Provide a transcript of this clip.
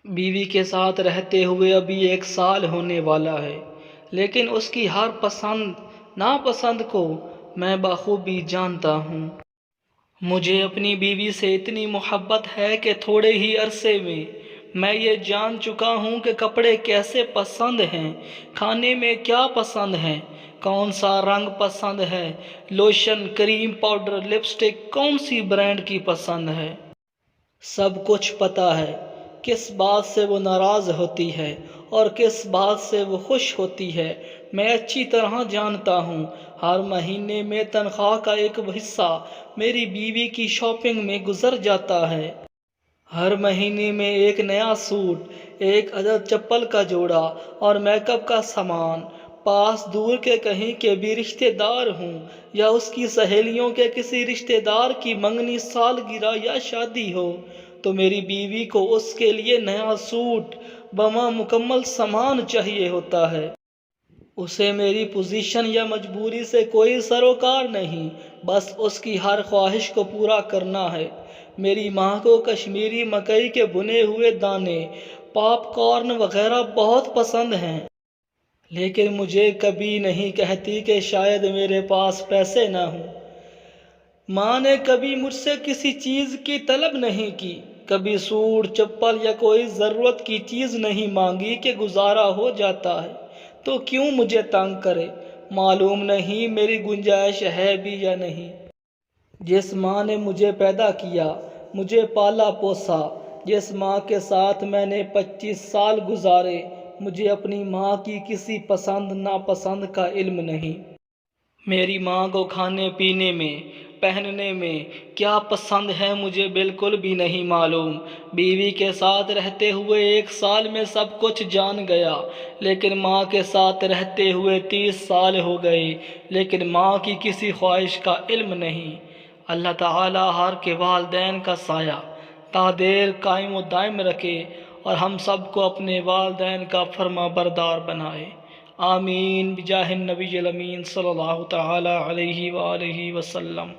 بیوی کے ساتھ رہتے ہوئے ابھی 1 سال ہونے والا ہے، لیکن اس کی ہر پسند ناپسند کو میں بخوبی جانتا ہوں۔ مجھے اپنی بیوی سے اتنی محبت ہے کہ تھوڑے ہی عرصے میں یہ جان چکا ہوں کہ کپڑے کیسے پسند ہیں، کھانے میں کیا پسند ہے، کون سا رنگ پسند ہے، لوشن، کریم، پاؤڈر، لپسٹک کون سی برانڈ کی پسند ہے۔ سب کچھ پتہ ہے، کس بات سے وہ ناراض ہوتی ہے اور کس بات سے وہ خوش ہوتی ہے، میں اچھی طرح جانتا ہوں۔ ہر مہینے میں تنخواہ کا ایک حصہ میری بیوی کی شاپنگ میں گزر جاتا ہے۔ ہر مہینے میں ایک نیا سوٹ، ایک عدد چپل کا جوڑا اور میک اپ کا سامان۔ پاس دور کے کہیں کے بھی رشتہ دار ہوں یا اس کی سہیلیوں کے کسی رشتہ دار کی منگنی، سالگرہ یا شادی ہو، تو میری بیوی کو اس کے لیے نیا سوٹ بما مکمل سامان چاہیے ہوتا ہے۔ اسے میری پوزیشن یا مجبوری سے کوئی سروکار نہیں، بس اس کی ہر خواہش کو پورا کرنا ہے۔ میری ماں کو کشمیری مکئی کے بھنے ہوئے دانے، پاپ کارن وغیرہ بہت پسند ہیں، لیکن مجھے کبھی نہیں کہتی کہ شاید میرے پاس پیسے نہ ہوں۔ ماں نے کبھی مجھ سے کسی چیز کی طلب نہیں کی، کبھی سوٹ، چپل یا کوئی ضرورت کی چیز نہیں مانگی کہ گزارا ہو جاتا ہے تو کیوں مجھے تنگ کرے۔ معلوم نہیں میری گنجائش ہے بھی یا نہیں۔ جس ماں نے مجھے پیدا کیا، مجھے پالا پوسا، جس ماں کے ساتھ میں نے 25 سال گزارے، مجھے اپنی ماں کی کسی پسند ناپسند کا علم نہیں۔ میری ماں کو کھانے پینے میں، پہننے میں کیا پسند ہے مجھے بالکل بھی نہیں معلوم۔ بیوی کے ساتھ رہتے ہوئے 1 سال میں سب کچھ جان گیا، لیکن ماں کے ساتھ رہتے ہوئے 30 سال ہو گئے، لیکن ماں کی کسی خواہش کا علم نہیں۔ اللہ تعالیٰ ہر کے والدین کا سایہ تا دیر قائم و دائم رکھے اور ہم سب کو اپنے والدین کا فرما بردار بنائے۔ آمین بجاہ النبی الامین صلی اللہ تعالیٰ علیہ وآلہ وسلم۔